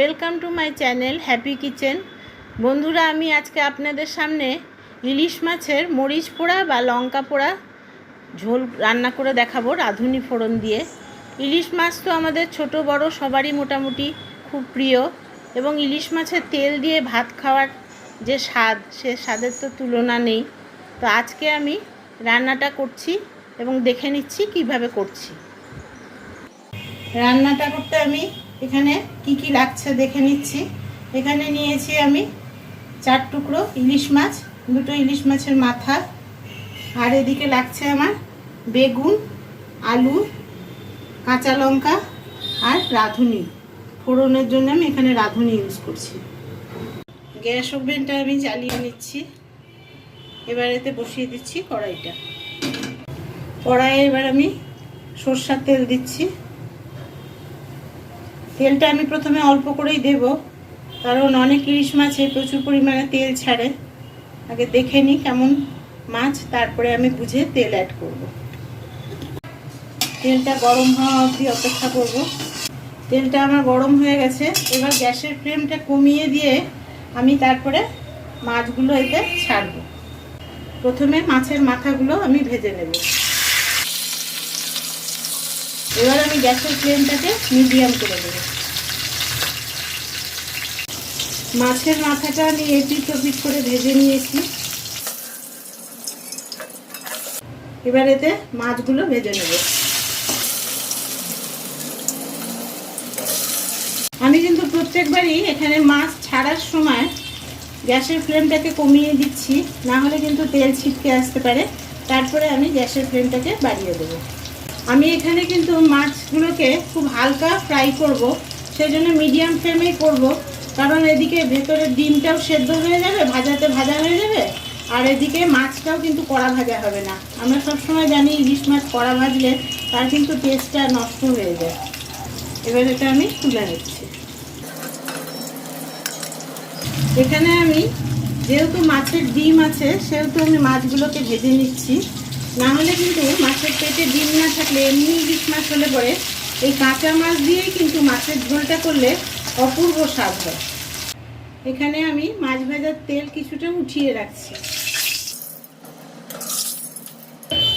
Welcome to my channel happy kitchen. বন্ধুরা, আমি আজকে আপনাদের সামনে ইলিশ মাছের মরিচ পোড়া বা লঙ্কা পোড়া ঝোল রান্না করে দেখাবো রাঁধুনি ফোড়ন দিয়ে। ইলিশ মাছ তো আমাদের ছোট বড় সবারই মোটামুটি খুব প্রিয়, এবং ইলিশ মাছের তেল দিয়ে ভাত খাওয়ার যে স্বাদ, সে স্বাদের তো তুলনা নেই। তো আজকে আমি রান্নাটা করছি এবং দেখে নিচ্ছি কিভাবে করছি। রান্নাটা করতে আমি এখানে কি কি লাগছে দেখে নিচ্ছি। এখানে নিয়েছি আমি 4 টুকরো ইলিশ মাছ, 2টো ইলিশ মাছের মাথা, আর এদিকে লাগছে আমার বেগুন, আলু, কাঁচা লঙ্কা আর রাঁধুনি ফোড়নের জন্য। আমি এখানে রাঁধুনি ইউজ করছি। গ্যাস ওভেনটা আমি জ্বালিয়ে নিচ্ছি। এবার এতে বসিয়ে দিচ্ছি কড়াইটা। কড়াইয়ে এবার আমি সরষের তেল দিচ্ছি। তেলটা আমি প্রথমে অল্প করেই দেব, কারণ অনেক ইলিশ মাছে প্রচুর পরিমাণে তেল ছাড়ে। আগে দেখে নিই কেমন মাছ, তারপরে আমি বুঝে তেল অ্যাড করব। তেলটা গরম হওয়া অবধি অপেক্ষা করব। তেলটা আমার গরম হয়ে গেছে। এবার গ্যাসের ফ্লেমটা কমিয়ে দিয়ে আমি তারপরে মাছগুলো এতে ছাড়ব। প্রথমে মাছের মাথাগুলো আমি ভেজে নেব। এবার আমি গ্যাসের ফ্লেমটাকে মিডিয়াম করে দেব। মাছের মাথাটা আমি এপিট ওপিট করে ভেজে নিয়েছি। এবার এতে মাছগুলো ভেজে নেব। আমি কিন্তু প্রত্যেকবারই এখানে মাছ ছাড়ার সময় গ্যাসের ফ্লেমটাকে কমিয়ে দিচ্ছি, না হলে কিন্তু তেল ছিটকে আসতে পারে। তারপরে আমি গ্যাসের ফ্লেমটাকে বাড়িয়ে দেবো। আমি এখানে কিন্তু মাছগুলোকে খুব হালকা ফ্রাই করব, সেই জন্য মিডিয়াম ফ্লেমেই করব। কারণ এদিকে ভেতরের ডিমটাও সেদ্ধ হয়ে যাবে, ভাজাতে ভাজা হয়ে যাবে, আর এদিকে মাছটাও কিন্তু কড়া ভাজা হবে না। আমরা সবসময় জানি ইলিশ মাছ কড়া ভাজলে তার কিন্তু টেস্টটা নষ্ট হয়ে যায়। এবার এটা আমি তুলে নিচ্ছি। এখানে আমি যেহেতু মাছের ডিম আছে, সেহেতু আমি মাছগুলোকে ভেজে নিচ্ছি। না হলে কিন্তু মাছের পেটে ডিম না থাকলে এমনি ইলিশ মাছ হলে পরে এই কাঁচা মাছ দিয়েই কিন্তু মাছের ঝোলটা করলে অপূর্ব স্বাদ হয়। এখানে আমি মাছ ভাজার তেল কিছুটা উঠিয়ে রাখছি।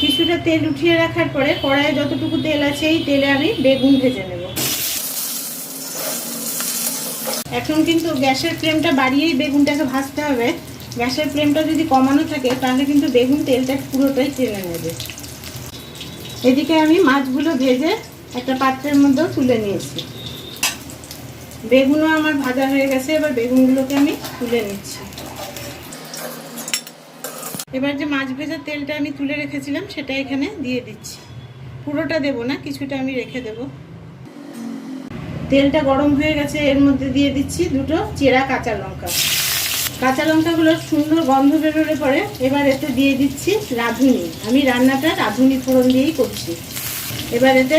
কিছুটা তেল উঠিয়ে রাখার পরে কড়াইয়ে যতটুকু তেল আছে এই তেলে আমি বেগুন ভেজে নেব। এখন কিন্তু গ্যাসের ফ্লেমটা বাড়িয়েই বেগুনটাকে ভাজতে হবে। গ্যাসের ফ্লেমটা যদি কমানো থাকে তাহলে কিন্তু বেগুন তেলটা পুরোটাই টেনে নেবে। এদিকে আমি মাছগুলো ভেজে একটা পাত্রের মধ্যেও তুলে নিয়েছি। বেগুনও আমার ভাজা হয়ে গেছে। এবার বেগুনগুলোকে আমি তুলে নিচ্ছি। এবার যে মাছ ভেজার তেলটা আমি তুলে রেখেছিলাম সেটা এখানে দিয়ে দিচ্ছি। পুরোটা দেব না, কিছুটা আমি রেখে দেব। তেলটা গরম হয়ে গেছে। এর মধ্যে দিয়ে দিচ্ছি 2টো চেরা কাঁচা লঙ্কা। কাঁচা লঙ্কাগুলোর সুন্দর গন্ধ বেরোলে পরে এবার এতে দিয়ে দিচ্ছি রাঁধুনি। আমি রান্নাটা রাঁধুনি ফোড়ন দিয়েই করছি। এবার এতে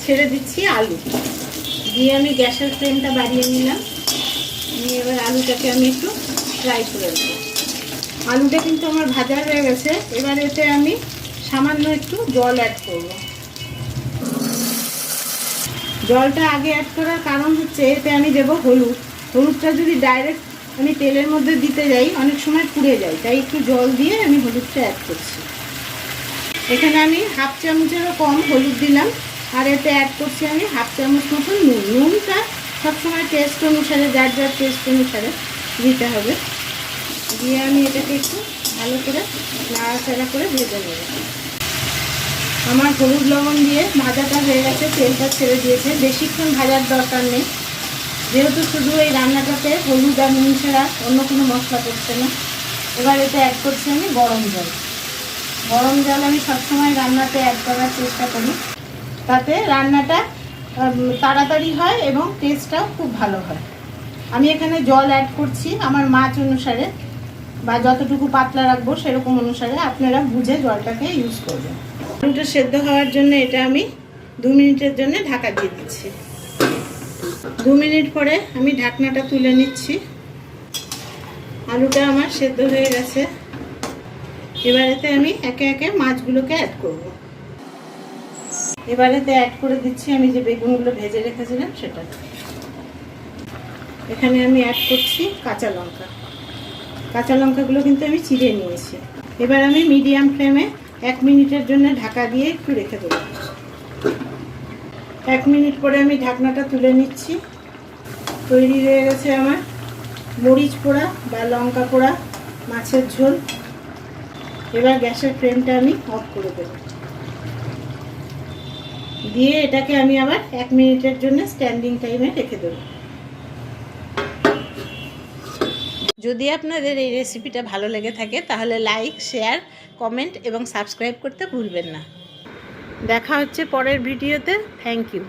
ছেড়ে দিচ্ছি আলু দিয়ে আমি গ্যাসের ফ্লেমটা বাড়িয়ে নিলাম। নিয়ে এবার আলুটাকে আমি একটু ফ্রাই করে দেবো। আলুটা কিন্তু আমার ভাজা হয়ে গেছে। এবার এতে আমি সামান্য একটু জল অ্যাড করব। জলটা আগে অ্যাড করার কারণ হচ্ছে এতে আমি দেবো হলুদ। হলুদটা যদি ডাইরেক্ট আমি তেলের মধ্যে দিতে যাই অনেক সময় পুড়ে যায়, তাই একটু জল দিয়ে আমি হলুদটা অ্যাড করছি। এখানে আমি 1/2 চামচেরও কম হলুদ দিলাম, আর এতে অ্যাড করছি আমি 1/2 চামচ মতন নুন। নুনটা সবসময় টেস্ট অনুসারে, যার যার টেস্ট অনুসারে দিতে হবে। দিয়ে আমি এটাকে একটু ভালো করে নাড়াচাড়া করে ভেজে নেব। আমার হলুদ লবণ দিয়ে ভাজাটা হয়ে গেছে, তেলটা ছেড়ে দিয়েছে। বেশিক্ষণ ভাজার দরকার নেই, যেহেতু শুধু এই রান্নাটাতে হলুদ আর নুন ছাড়া অন্য কোনো মশলা পড়ছে না। এবার এতে অ্যাড করছি আমি গরম জল। গরম জল আমি সবসময় রান্নাতে অ্যাড করার চেষ্টা করি, তাতে রান্নাটা তাড়াতাড়ি হয় এবং টেস্টটাও খুব ভালো হয়। আমি এখানে জল অ্যাড করছি আমার মাছ অনুসারে, বা যতটুকু পাতলা রাখবো সেরকম অনুসারে আপনারা বুঝে জলটাকে ইউজ করবেন। আলুটা সেদ্ধ হওয়ার জন্য এটা আমি 2 মিনিটের জন্য ঢাকা দিয়ে দিচ্ছি। 2 মিনিট পরে আমি ঢাকনাটা তুলে নিচ্ছি। আলুটা আমার সেদ্ধ হয়ে গেছে। এবার এতে আমি একে একে মাছগুলোকে অ্যাড করব। এবার এতে অ্যাড করে দিচ্ছি আমি যে বেগুনগুলো ভেজে রেখেছিলাম সেটা। এখানে আমি অ্যাড করছি কাঁচা লঙ্কা। কাঁচা লঙ্কাগুলো কিন্তু আমি চিড়ে নিয়েছি। এবার আমি মিডিয়াম ফ্লেমে 1 মিনিটের জন্য ঢাকা দিয়ে একটু রেখে দেবো। 1 মিনিট পরে আমি ঢাকনাটা তুলে নিচ্ছি। তৈরি হয়ে গেছে আমার মরিচ পোড়া বা লঙ্কা পোড়া মাছের ঝোল। এবার গ্যাসের ফ্লেমটা আমি অফ করে দেব, দিয়ে এটাকে আমি আবার 1 মিনিটের জন্য স্ট্যান্ডিং টাইমে রেখে দেব। যদি আপনাদের এই রেসিপিটা ভালো লেগে থাকে তাহলে লাইক, শেয়ার, কমেন্ট এবং সাবস্ক্রাইব করতে ভুলবেন না। দেখা হচ্ছে পরের ভিডিওতে। Thank you.